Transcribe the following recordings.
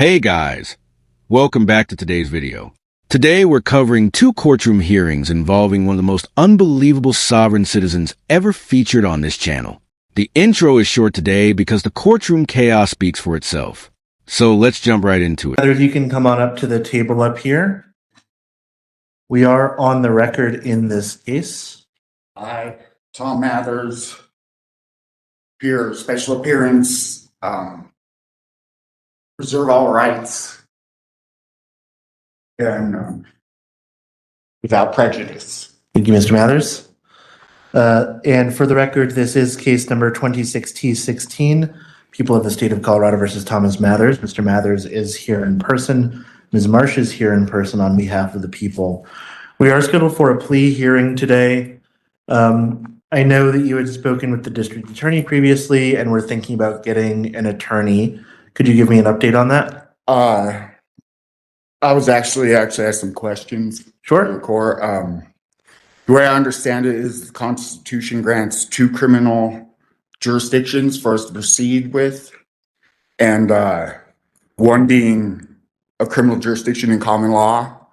Hey guys, welcome back to today's video. Today we're covering two courtroom hearings involving one of the most unbelievable sovereign citizens ever featured on this channel. The intro is short today because the courtroom chaos speaks for itself. So let's jump right into it. Others, you can come on up to the table up here. We are on the record in this case. I, Tom Mathers, here, special appearance, reserve all rights, and without prejudice. Thank you, Mr. Mathers. And for the record, this is case number 26T16, People of the State of Colorado versus Thomas Mathers. Mr. Mathers is here in person. Ms. Marsh is here in person on behalf of the people. We are scheduled for a plea hearing today. I know that you had spoken with the district attorney previously and were thinking about getting an attorney. Could you give me an update on that? I was actually asked some questions. Sure. For the court. The way I understand it is the Constitution grants two criminal jurisdictions for us to proceed with, and one being a criminal jurisdiction in common law,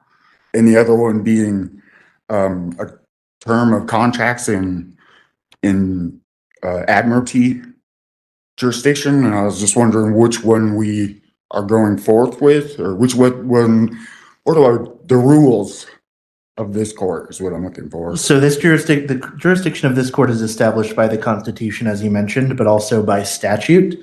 and the other one being a term of contracts in admiralty jurisdiction. And I was just wondering which one we are going forth with, or what are the rules of this court is what I'm looking for. So the jurisdiction of this court is established by the Constitution, as you mentioned, but also by statute,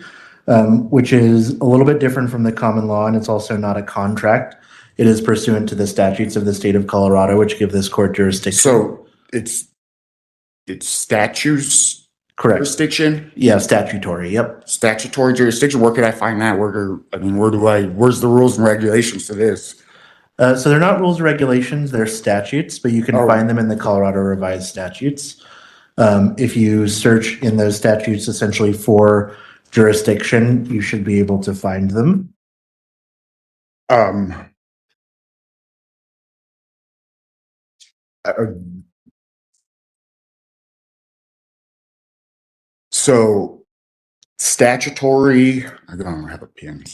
which is a little bit different from the common law, and it's also not a contract. It is pursuant to the statutes of the state of Colorado, which give this court jurisdiction. So it's statutes. Correct. Jurisdiction? Yeah, statutory. Yep. Statutory jurisdiction. Where could I find that? Where's the rules and regulations to this? So they're not rules or regulations, they're statutes, but you can find them in the Colorado Revised Statutes. If you search in those statutes essentially for jurisdiction, you should be able to find them. So statutory, I don't have a pen.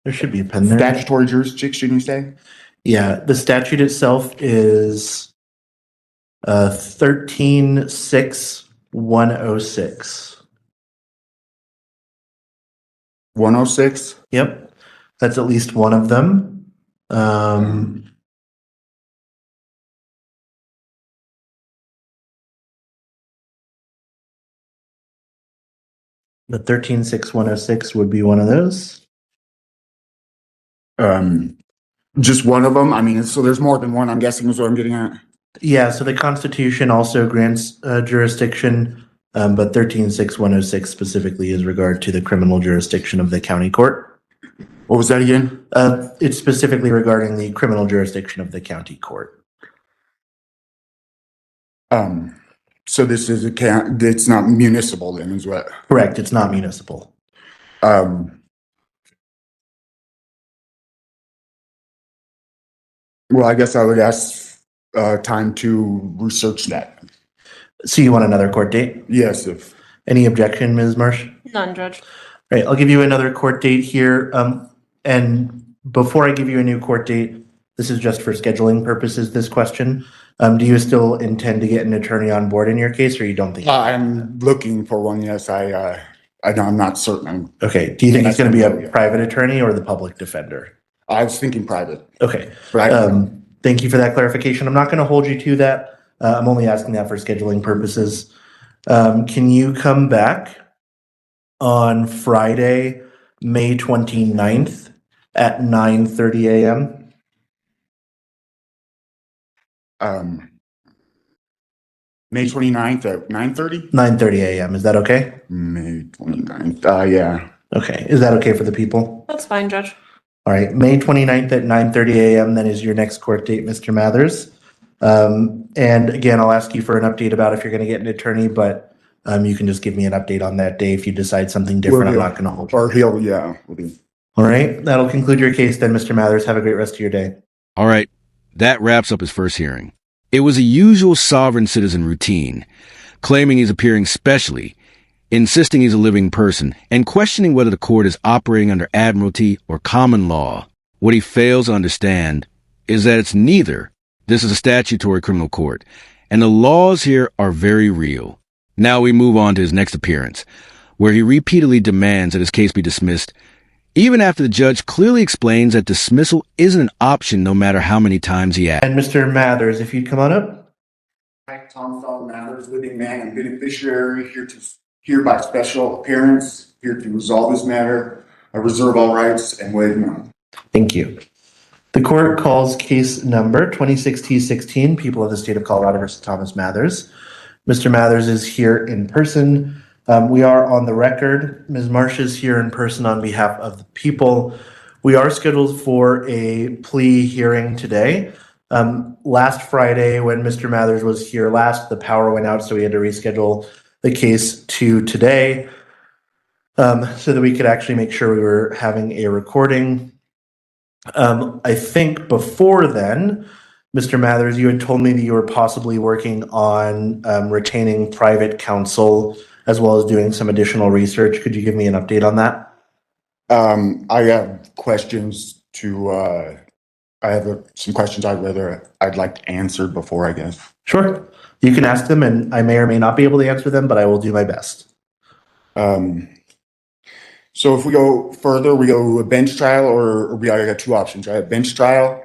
There should be a pen there. Statutory jurisdiction, you say? Yeah, the statute itself is 136106. 106? Yep, that's at least one of them. The 136106 would be one of those. Just one of them? I mean, so there's more than one, I'm guessing is what I'm getting at. Yeah, so the Constitution also grants jurisdiction, but 136106 specifically is regard to the criminal jurisdiction of the county court. What was that again? It's specifically regarding the criminal jurisdiction of the county court. So this is it's not municipal then, is what? Correct, it's not municipal. Well, I guess I would ask time to research that. So you want another court date? Yes, if. Any objection, Ms. Marsh? None, Judge. All right, I'll give you another court date here. And before I give you a new court date, this is just for scheduling purposes, this question. Do you still intend to get an attorney on board in your case, or you don't think? I'm looking for one, yes. I'm not certain. Okay, do you think it's going to be a private attorney or the public defender? I was thinking private. Okay. Right. Thank you for that clarification. I'm not going to hold you to that. I'm only asking that for scheduling purposes. Can you come back on Friday, May 29th at 9:30 a.m.? May 29th at 9:30? 9:30 a.m. Is that okay? May 29th. Yeah. Okay. Is that okay for the people? That's fine, Judge. All right. May 29th at 9:30 a.m. Then is your next court date, Mr. Mathers. And again, I'll ask you for an update about if you're going to get an attorney, but you can just give me an update on that day. If you decide something different, I'm not going to hold you. Or we'll do. All right. That'll conclude your case then, Mr. Mathers. Have a great rest of your day. All right, that wraps up his first hearing. It was a usual sovereign citizen routine, claiming he's appearing specially, insisting he's a living person, and questioning whether the court is operating under admiralty or common law. What he fails to understand is that it's neither. This is a statutory criminal court, and the laws here are very real. Now we move on to his next appearance, where he repeatedly demands that his case be dismissed, even after the judge clearly explains that dismissal isn't an option no matter how many times he asks. And Mr. Mathers, if you'd come on up. Hi, Tom Fowler Mathers, living man and beneficiary, here by special appearance, here to resolve this matter. I reserve all rights and waive none. Thank you. The court calls case number 26T16, People of the State of Colorado versus Thomas Mathers. Mr. Mathers is here in person. We are on the record. Ms. Marsh is here in person on behalf of the people. We are scheduled for a plea hearing today. Last Friday, when Mr. Mathers was here last, the power went out, so we had to reschedule the case to today so that we could actually make sure we were having a recording. I think before then, Mr. Mathers, you had told me that you were possibly working on retaining private counsel as well as doing some additional research. Could you give me an update on that? I have questions some questions I'd like answered before, I guess. Sure. You can ask them, and I may or may not be able to answer them, but I will do my best. So if we go further, we go a bench trial, or I got two options, right? A bench trial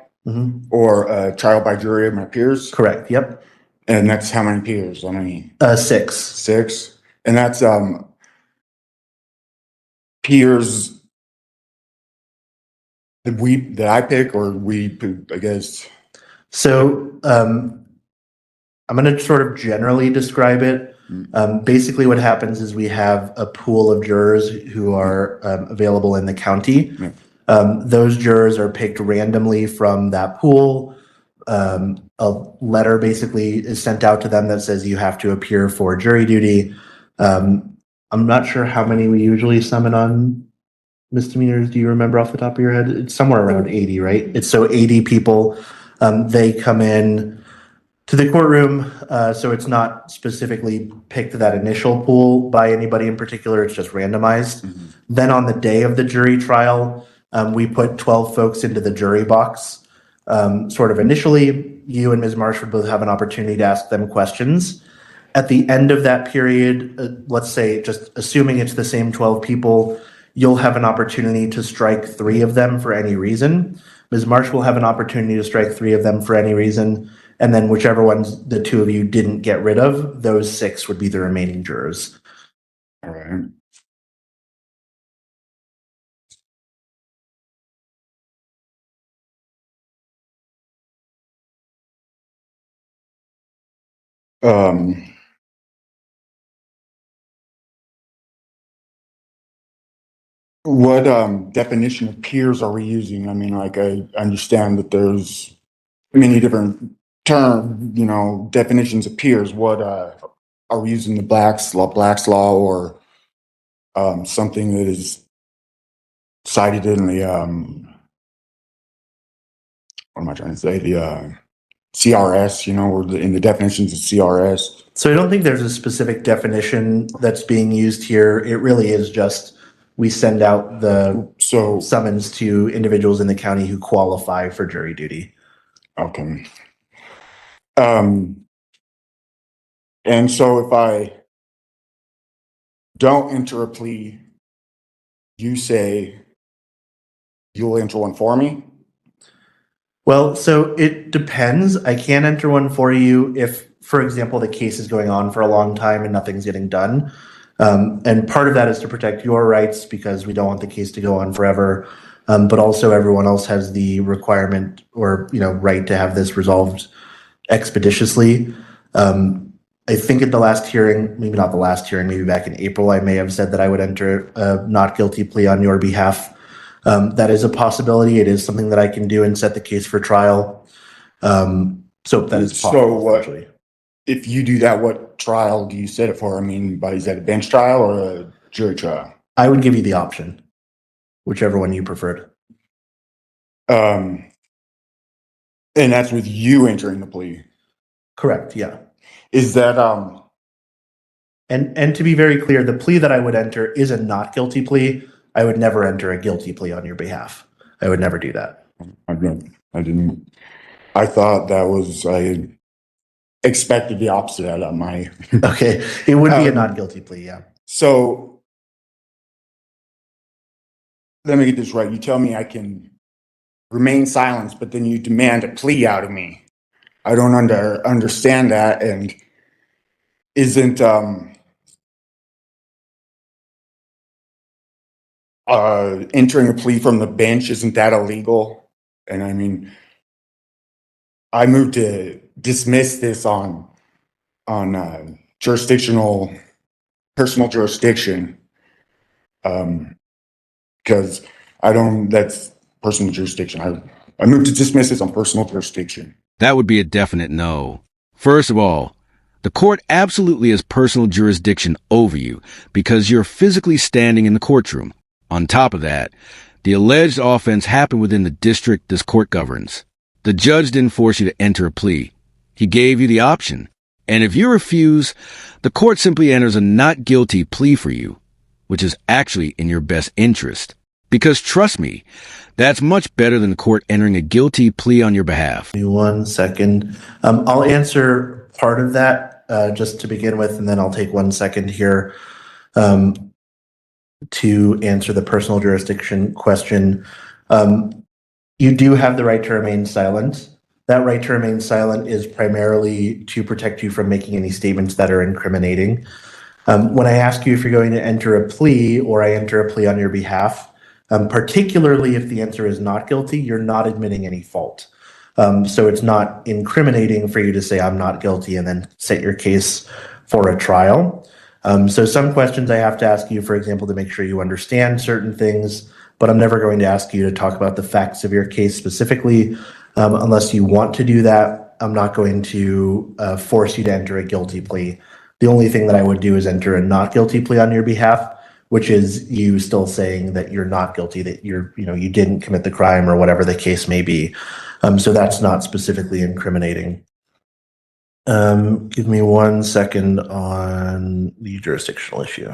or a trial by jury of my peers. Correct. Yep. And that's how many peers? How many? 6. 6. And that's peers that I pick, or I guess. So I'm going to sort of generally describe it. Basically, what happens is we have a pool of jurors who are available in the county. Those jurors are picked randomly from that pool. A letter basically is sent out to them that says you have to appear for jury duty. I'm not sure how many we usually summon on misdemeanors. Do you remember off the top of your head? It's somewhere around 80, right? It's so 80 people. They come in to the courtroom, so it's not specifically picked that initial pool by anybody in particular. It's just randomized. Then on the day of the jury trial, we put 12 folks into the jury box. Sort of initially, you and Ms. Marsh would both have an opportunity to ask them questions. At the end of that period, let's say, just assuming it's the same 12 people, you'll have an opportunity to strike 3 of them for any reason. Ms. Marsh will have an opportunity to strike 3 of them for any reason. And then whichever ones the 2 of you didn't get rid of, those 6 would be the remaining jurors. All right. What definition of peers are we using? I mean, like, I understand that there's many different definitions of peers. What are we using? The Black's law, or something that is cited in the what am I trying to say? The CRS, or in the definitions of CRS. So I don't think there's a specific definition that's being used here. It really is just we send out the summons to individuals in the county who qualify for jury duty. Okay. And so if I don't enter a plea, you say you'll enter one for me? Well, so it depends. I can enter one for you if, for example, the case is going on for a long time and nothing's getting done. And part of that is to protect your rights because we don't want the case to go on forever. But also everyone else has the requirement or, right to have this resolved expeditiously. I think at the last hearing, maybe not the last hearing, maybe back in April, I may have said that I would enter a not guilty plea on your behalf. That is a possibility. It is something that I can do and set the case for trial. So that is possible. So if you do that, what trial do you set it for? I mean, is that a bench trial or a jury trial? I would give you the option, whichever one you preferred. And that's with you entering the plea? Correct, yeah. Is that And to be very clear, the plea that I would enter is a not guilty plea. I would never enter a guilty plea on your behalf. I would never do that. I thought that was, I expected the opposite out of my. Okay, it would be a not guilty plea, yeah. So let me get this right. You tell me I can remain silent, but then you demand a plea out of me. I don't understand that, and isn't entering a plea from the bench, isn't that illegal? And I mean, I moved to dismiss this on jurisdictional, personal jurisdiction, because that's personal jurisdiction. I moved to dismiss this on personal jurisdiction. That would be a definite no. First of all, the court absolutely has personal jurisdiction over you because you're physically standing in the courtroom. On top of that, the alleged offense happened within the district this court governs. The judge didn't force you to enter a plea. He gave you the option. And if you refuse, the court simply enters a not guilty plea for you, which is actually in your best interest. Because trust me, that's much better than the court entering a guilty plea on your behalf. Give me 1 second. I'll answer part of that just to begin with, and then I'll take 1 second here to answer the personal jurisdiction question. You do have the right to remain silent. That right to remain silent is primarily to protect you from making any statements that are incriminating. When I ask you if you're going to enter a plea or I enter a plea on your behalf, particularly if the answer is not guilty, you're not admitting any fault. So it's not incriminating for you to say I'm not guilty and then set your case for a trial. So some questions I have to ask you, for example, to make sure you understand certain things, but I'm never going to ask you to talk about the facts of your case specifically. Unless you want to do that, I'm not going to force you to enter a guilty plea. The only thing that I would do is enter a not guilty plea on your behalf, which is you still saying that you're not guilty, that you didn't commit the crime or whatever the case may be. So that's not specifically incriminating. Give me 1 second on the jurisdictional issue.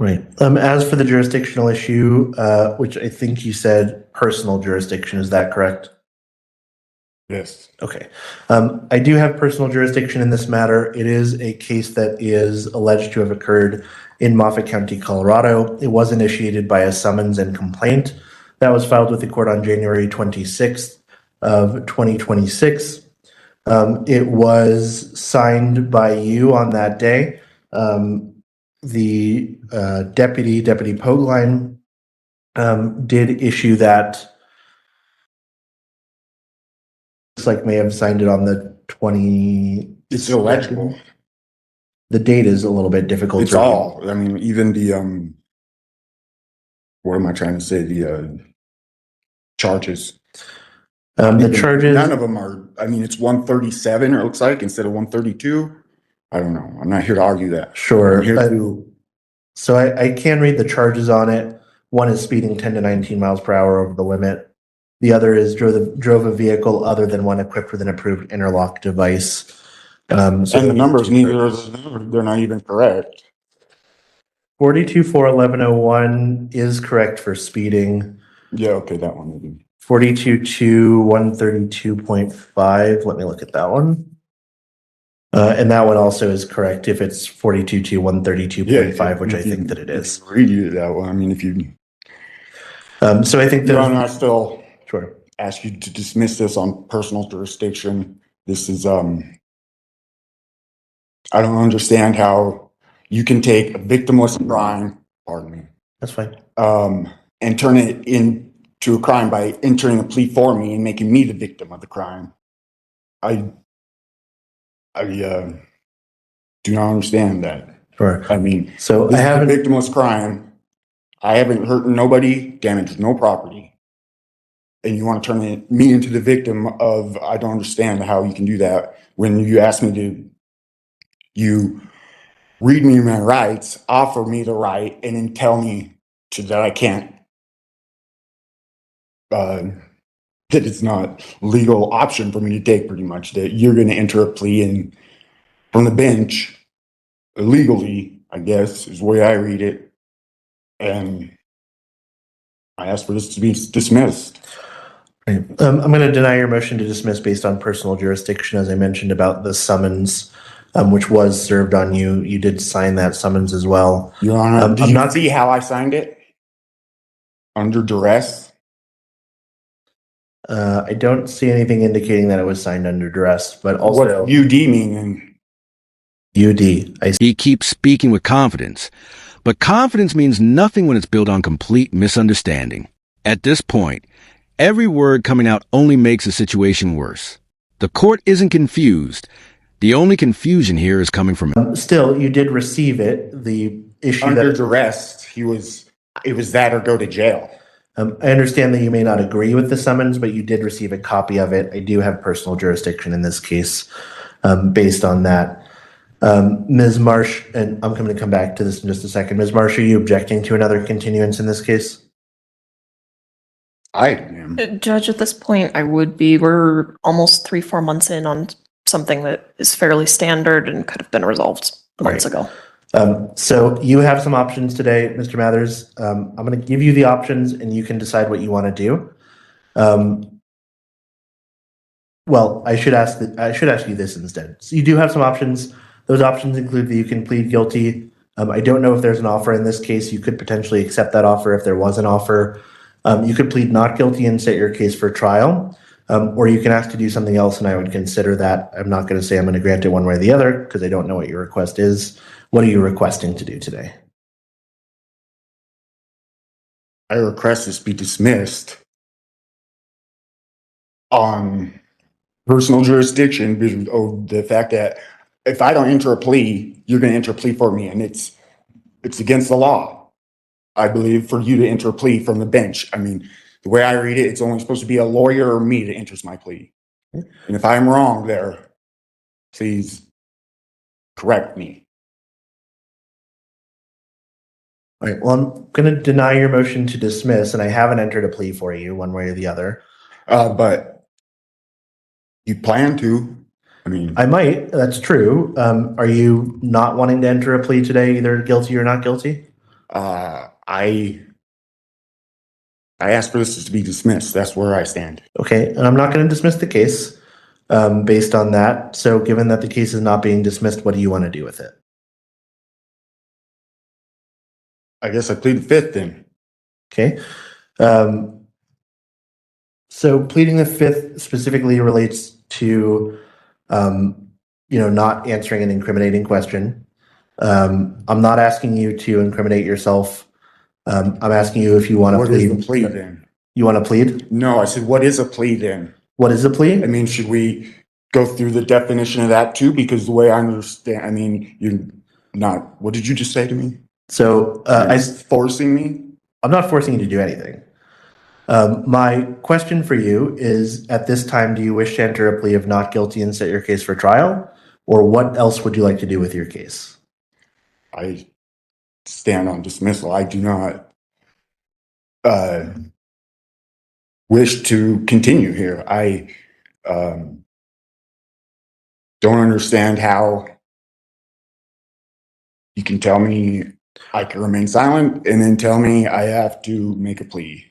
Right. As for the jurisdictional issue, which I think you said personal jurisdiction, is that correct? Yes. Okay. I do have personal jurisdiction in this matter. It is a case that is alleged to have occurred in Moffat County, Colorado. It was initiated by a summons and complaint that was filed with the court on January 26th of 2026. It was signed by you on that day. The Deputy Pogline did issue that. Looks like may have signed it on the 20. It's illegible. The date is a little bit difficult. It's all. I mean, even the what am I trying to say? The charges. The charges. None of them are. I mean, it's 137. Or it looks like instead of 132. I don't know. I'm not here to argue that. Sure. I'm here to. So I can read the charges on it. One is speeding 10 to 19 miles per hour over the limit. The other is drove a vehicle other than one equipped with an approved interlock device. And the numbers, they're not even correct. 42-4-1101 is correct for speeding. Yeah, okay, that one. 42-132.5. Let me look at that one. And that one also is correct if it's 42-132.5, which I think that it is. Read you that one. I mean, if you. So I think that. I still sure. Ask you to dismiss this on personal jurisdiction. This is I don't understand how you can take a victimless crime. Pardon me. That's fine. And turn it into a crime by entering a plea for me and making me the victim of the crime. I do not understand that. Sure. I mean, so this I haven't is a victimless crime. I haven't hurt nobody, damaged no property. And you want to turn me into the victim of, I don't understand how you can do that when you ask me you read me my rights, offer me the right, and then tell me that I can't, that it's not legal option for me to take pretty much, that you're going to enter a plea and from the bench illegally, I guess, is the way I read it. And I asked for this to be dismissed. Right. I'm going to deny your motion to dismiss based on personal jurisdiction, as I mentioned about the summons, which was served on you. You did sign that summons as well. Your Honor, did I'm you not- see how I signed it? Under duress? I don't see anything indicating that it was signed under duress, but also What UD mean? And UD. He keeps speaking with confidence, but confidence means nothing when it's built on complete misunderstanding. At this point, every word coming out only makes the situation worse. The court isn't confused. The only confusion here is coming from Still, you did receive it. The issue under that duress, it was that or go to jail. I understand that you may not agree with the summons, but you did receive a copy of it. I do have personal jurisdiction in this case based on that. Ms. Marsh, and I'm going to come back to this in just a second. Ms. Marsh, are you objecting to another continuance in this case? I am. Judge, at this point, I would be. We're almost 3-4 months in on something that is fairly standard and could have been resolved months ago. So you have some options today, Mr. Mathers. I'm going to give you the options and you can decide what you want to do. Well, I should ask you this instead. So you do have some options. Those options include that you can plead guilty. I don't know if there's an offer in this case. You could potentially accept that offer if there was an offer. You could plead not guilty and set your case for trial. Or you can ask to do something else, and I would consider that. I'm not going to say I'm going to grant it one way or the other because I don't know what your request is. What are you requesting to do today? I request this be dismissed on personal jurisdiction because of the fact that if I don't enter a plea, you're going to enter a plea for me, and it's against the law, I believe, for you to enter a plea from the bench. I mean, the way I read it, it's only supposed to be a lawyer or me that enters my plea. And if I'm wrong there, please correct me. All right. Well, I'm going to deny your motion to dismiss, and I haven't entered a plea for you one way or the other. But you plan to. I mean, I might. That's true. Are you not wanting to enter a plea today, either guilty or not guilty? I asked for this to be dismissed. That's where I stand. Okay. And I'm not going to dismiss the case based on that. So given that the case is not being dismissed, what do you want to do with it? I guess I plead the fifth then. Okay. So pleading the fifth specifically relates to, not answering an incriminating question. I'm not asking you to incriminate yourself. I'm asking you if you want to What plead. is the plea then? You want to plead? No, I said, what is a plea then? What is a plea? I mean, should we go through the definition of that too? Because the way I understand, I mean, you're not, what did you just say to me? So Forcing me? I'm not forcing you to do anything. My question for you is, at this time, do you wish to enter a plea of not guilty and set your case for trial? Or what else would you like to do with your case? I stand on dismissal. I do not wish to continue here. I don't understand how you can tell me I can remain silent and then tell me I have to make a plea.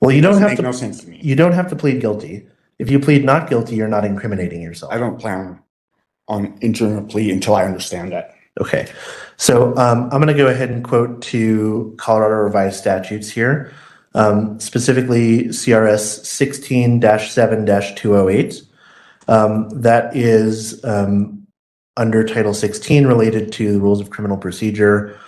Well, you don't have make to. No sense to me. You don't have to plead guilty. If you plead not guilty, you're not incriminating yourself. I don't plan on entering a plea until I understand that. Okay. So I'm going to go ahead and quote to Colorado Revised Statutes here, specifically CRS 16-7-208. That is under Title 16 related to the rules of criminal procedure.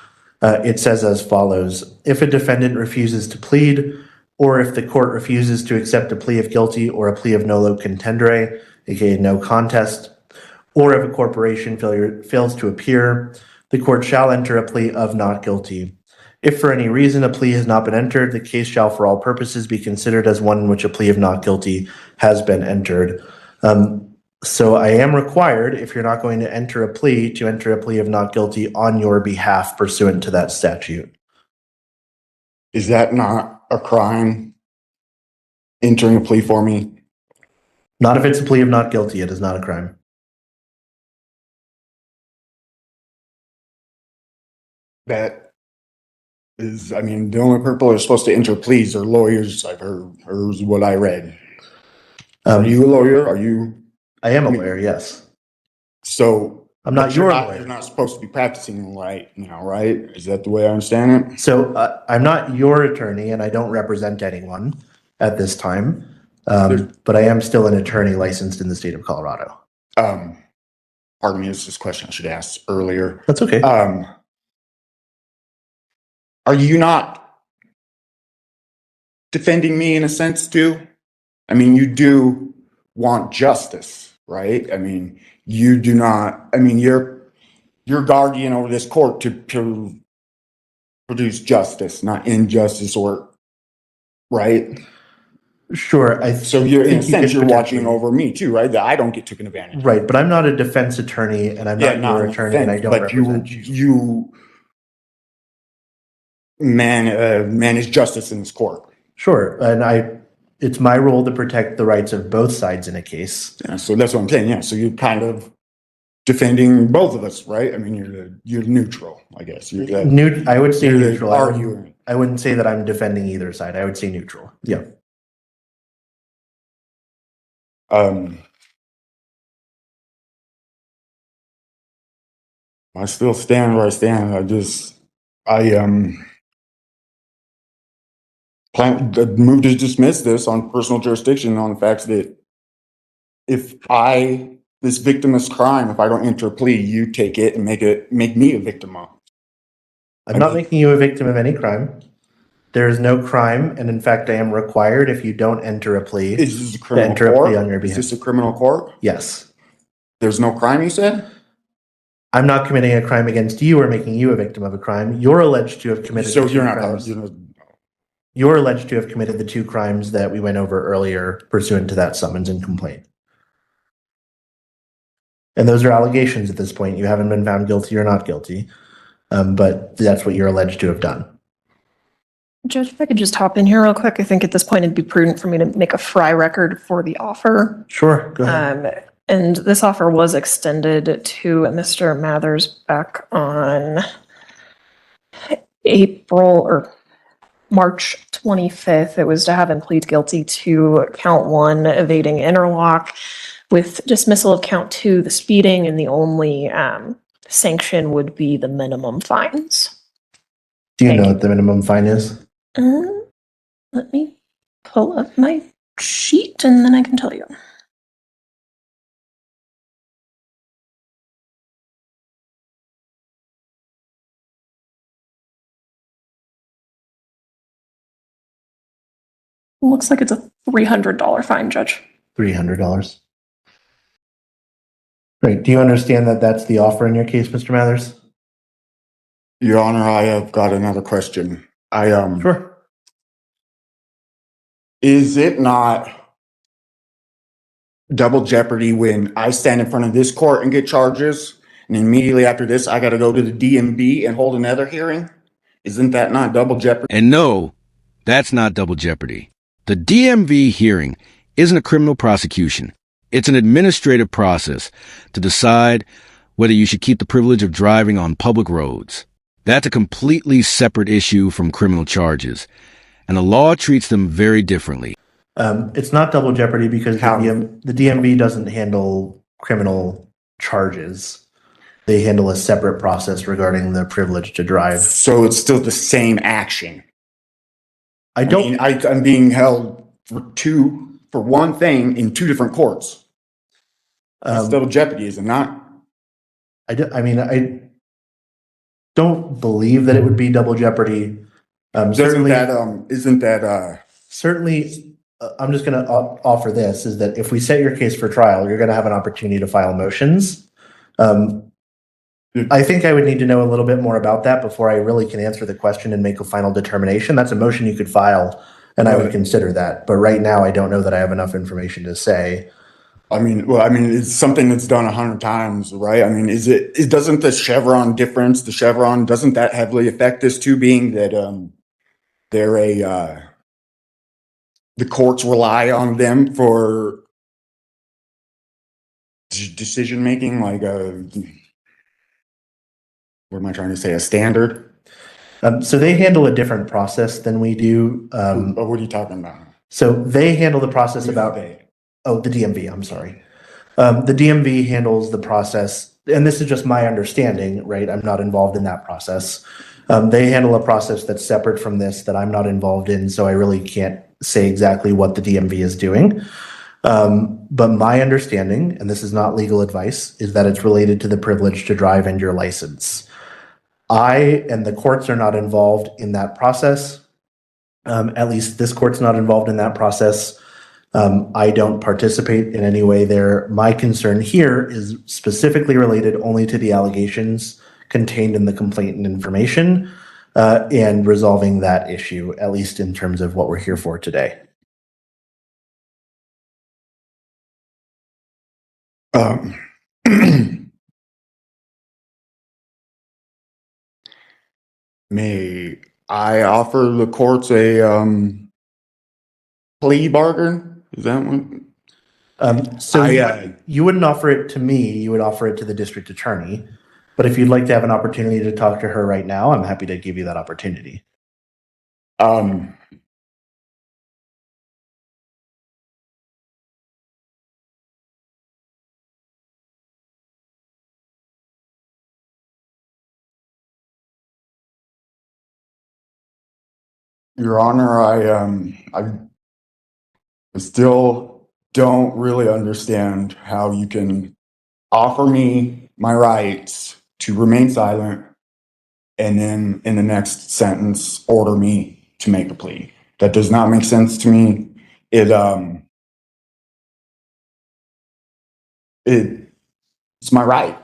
It says as follows: if a defendant refuses to plead, or if the court refuses to accept a plea of guilty or a plea of nolo contendere, aka no contest, or if a corporation fails to appear, the court shall enter a plea of not guilty. If for any reason a plea has not been entered, the case shall for all purposes be considered as one in which a plea of not guilty has been entered. So I am required, if you're not going to enter a plea, to enter a plea of not guilty on your behalf pursuant to that statute. Is that not a crime? Entering a plea for me? Not if it's a plea of not guilty, it is not a crime. That is, I mean, the only people who are supposed to enter pleas are lawyers. I've heard, or is what I read. Are you a lawyer? Are you? I am a lawyer, yes. So I'm not but your You're lawyer. not supposed to be practicing right now, right? Is that the way I understand it? So I'm not your attorney and I don't represent anyone at this time, but I am still an attorney licensed in the state of Colorado. Pardon me, this is a question I should ask earlier. That's okay. Are you not defending me in a sense too? I mean, you do want justice, right? I mean, you do not, I mean, you're guardian over this court to produce justice, not injustice or, right? Sure. So you're, in a think you sense, could you're watching potentially- over me too, right? That I don't get taken advantage of. Right, but I'm not a defense attorney and I'm not your attorney and I don't represent you. You manage justice in this court. Sure, and it's my role to protect the rights of both sides in a case. Yeah, so that's what I'm saying. Yeah, so you're kind of defending both of us, right? I mean, you're neutral, I guess. I would say you're the neutral. arguing. I wouldn't say that I'm defending either side. I would say neutral. Yeah. I still stand where I stand. I move to dismiss this on personal jurisdiction on the facts that if this victimless crime, if I don't enter a plea, you take it and make me a victim of. I'm not making you a victim of any crime. There is no crime, and in fact, I am required if you don't enter a plea Is this a to criminal enter a court? plea on your Is behalf. this a criminal court? Yes. There's no crime, you said? I'm not committing a crime against you or making you a victim of a crime. You're alleged to have committed So the two you're not, crimes. You're alleged to have committed the two crimes that we went over earlier pursuant to that summons and complaint. And those are allegations at this point. You haven't been found guilty or not guilty, but that's what you're alleged to have done. Judge, if I could just hop in here real quick, I think at this point it'd be prudent for me to make a fry record for the offer. Sure, go ahead. And this offer was extended to Mr. Mathers back on March 25th. It was to have him plead guilty to count 1, evading interlock, with dismissal of count 2, the speeding, and the only sanction would be the minimum fines. Do you know what the minimum fine is? Let me pull up my sheet and then I can tell you. Looks like it's a $300 fine, Judge. $300. Great. Do you understand that that's the offer in your case, Mr. Mathers? Your Honor, I have got another question. Sure. Is it not double jeopardy when I stand in front of this court and get charges, and immediately after this, I got to go to the DMV and hold another hearing? Isn't that not double jeopardy? And no, that's not double jeopardy. The DMV hearing isn't a criminal prosecution. It's an administrative process to decide whether you should keep the privilege of driving on public roads. That's a completely separate issue from criminal charges, and the law treats them very differently. It's not double jeopardy because the DMV doesn't handle criminal charges. They handle a separate process regarding the privilege to drive. So it's still the same action. I'm being held for one thing in 2 different courts. It's double jeopardy, is it not? I don't believe that it would be double jeopardy. Certainly, I'm just going to offer this, is that if we set your case for trial, you're going to have an opportunity to file motions. I think I would need to know a little bit more about that before I really can answer the question and make a final determination. That's a motion you could file, and I would consider that. But right now, I don't know that I have enough information to say. It's something that's done 100 times, right? I mean, doesn't the Chevron difference, doesn't that heavily affect this too, being that the courts rely on them for decision making, like what am I trying to say? A standard? So they handle a different process than we do. But what are you talking about? So they handle the process about, They. the DMV, I'm sorry. The DMV handles the process, and this is just my understanding, right? I'm not involved in that process. They handle a process that's separate from this that I'm not involved in, so I really can't say exactly what the DMV is doing. But my understanding, and this is not legal advice, is that it's related to the privilege to drive and your license. I and the courts are not involved in that process. At least this court's not involved in that process. I don't participate in any way there. My concern here is specifically related only to the allegations contained in the complaint and information, and resolving that issue, at least in terms of what we're here for today. May I offer the courts a plea bargain? Is that one? So I, you wouldn't offer it to me, you would offer it to the district attorney. But if you'd like to have an opportunity to talk to her right now, I'm happy to give you that opportunity. Your Honor, I still don't really understand how you can offer me my rights to remain silent and then in the next sentence order me to make a plea. That does not make sense to me. It's my right.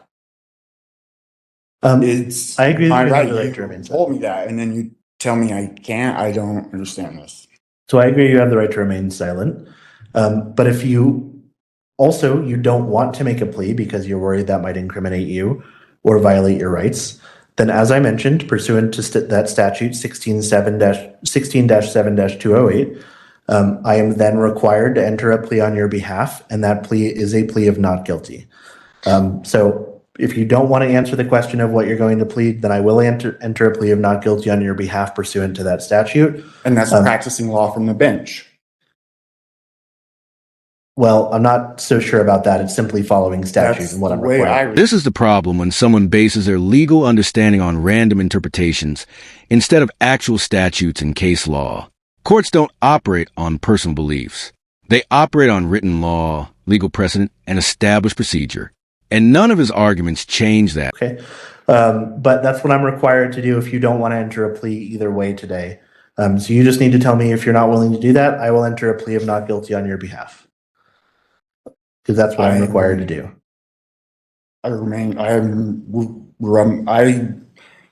It's I agree that my you have right. the right You to remain told silent. me that, and then you tell me I can't. I don't understand this. So I agree you have the right to remain silent. But if you don't want to make a plea because you're worried that might incriminate you or violate your rights, then as I mentioned, pursuant to that statute 16-7-208, I am then required to enter a plea on your behalf, and that plea is a plea of not guilty. So if you don't want to answer the question of what you're going to plead, then I will enter a plea of not guilty on your behalf pursuant to that statute. And that's practicing law from the bench. Well, I'm not so sure about that. It's simply following statute That's and what the I'm way required. This is the problem when someone bases their legal understanding on random interpretations instead of actual statutes and case law. Courts don't operate on personal beliefs. They operate on written law, legal precedent, and established procedure. And none of his arguments change that. Okay. But that's what I'm required to do if you don't want to enter a plea either way today. So you just need to tell me if you're not willing to do that, I will enter a plea of not guilty on your behalf. Because that's what I'm required to do. I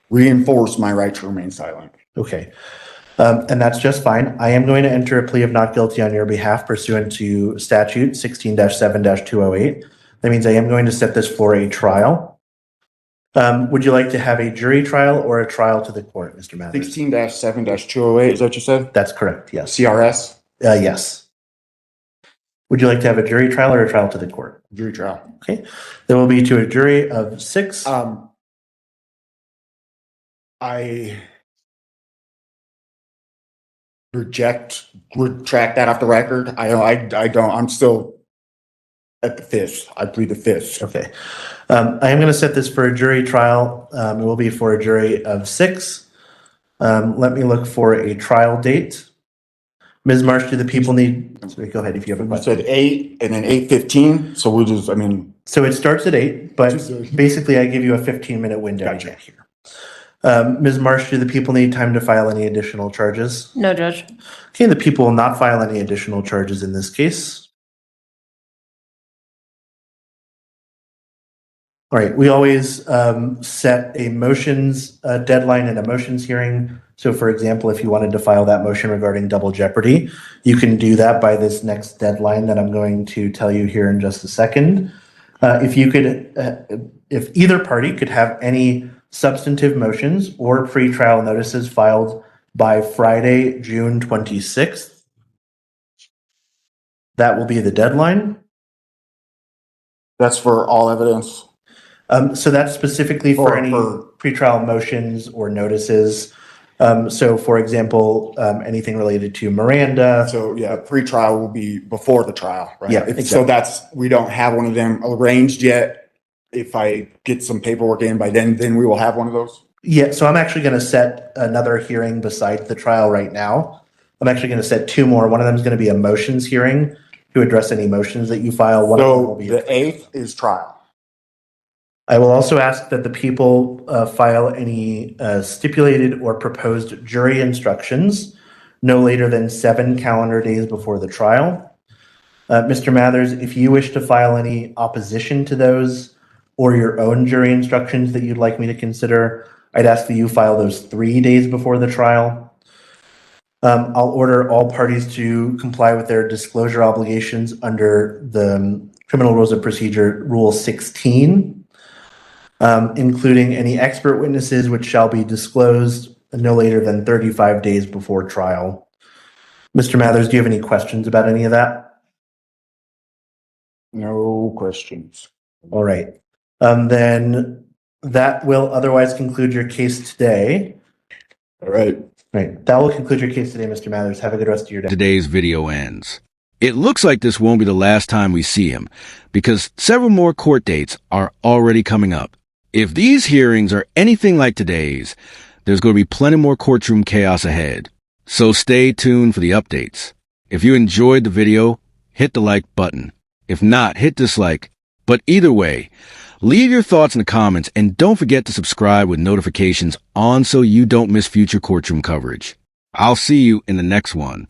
reinforce my right to remain silent. Okay. And that's just fine. I am going to enter a plea of not guilty on your behalf pursuant to statute 16-7-208. That means I am going to set this for a trial. Would you like to have a jury trial or a trial to the court, Mr. Mathers? 16-7-208, is that what you said? That's correct, yes. CRS? Yes. Would you like to have a jury trial or a trial to the court? Jury trial. Okay. There will be to a jury of 6. I retract that off the record. I don't, I'm still at the 5th. I plead the 5th. Okay. I am going to set this for a jury trial. It will be for a jury of 6. Let me look for a trial date. Ms. Marsh, do the people need, sorry, go ahead if you have a You question. said 8 and then 8:15, so we'll just, So it starts at 8, but basically I give you a 15-minute window to Gotcha. get here. Ms. Marsh, do the people need time to file any additional charges? No, Judge. Okay, the people will not file any additional charges in this case. All right, we always set a motions deadline and a motions hearing. So for example, if you wanted to file that motion regarding double jeopardy, you can do that by this next deadline that I'm going to tell you here in just a second. If either party could have any substantive motions or pretrial notices filed by Friday, June 26th, that will be the deadline. that's for all evidence. So that's specifically for any pretrial motions or notices. So, for example, anything related to Miranda. So yeah, pre-trial will be before the trial, right? Yeah, So exactly. we don't have one of them arranged yet. If I get some paperwork in by then we will have one of those. Yeah, so I'm actually going to set another hearing besides the trial right now. I'm actually going to set two more. One of them is going to be a motions hearing to address any motions that you file. One of them will So be the 8th is trial. I will also ask that the people file any stipulated or proposed jury instructions no later than 7 calendar days before the trial. Mr. Mathers, if you wish to file any opposition to those or your own jury instructions that you'd like me to consider, I'd ask that you file those 3 days before the trial. I'll order all parties to comply with their disclosure obligations under the Criminal Rules of Procedure Rule 16. Including any expert witnesses which shall be disclosed no later than 35 days before trial. Mr. Mathers, do you have any questions about any of that? No questions. All right. Then that will otherwise conclude your case today. All right. Right. That will conclude your case today, Mr. Mathers. Have a good rest of your day. Today's video ends. It looks like this won't be the last time we see him, because several more court dates are already coming up. If these hearings are anything like today's, there's going to be plenty more courtroom chaos ahead. So stay tuned for the updates. If you enjoyed the video, hit the like button. If not, hit dislike. But either way, leave your thoughts in the comments and don't forget to subscribe with notifications on so you don't miss future courtroom coverage. I'll see you in the next one.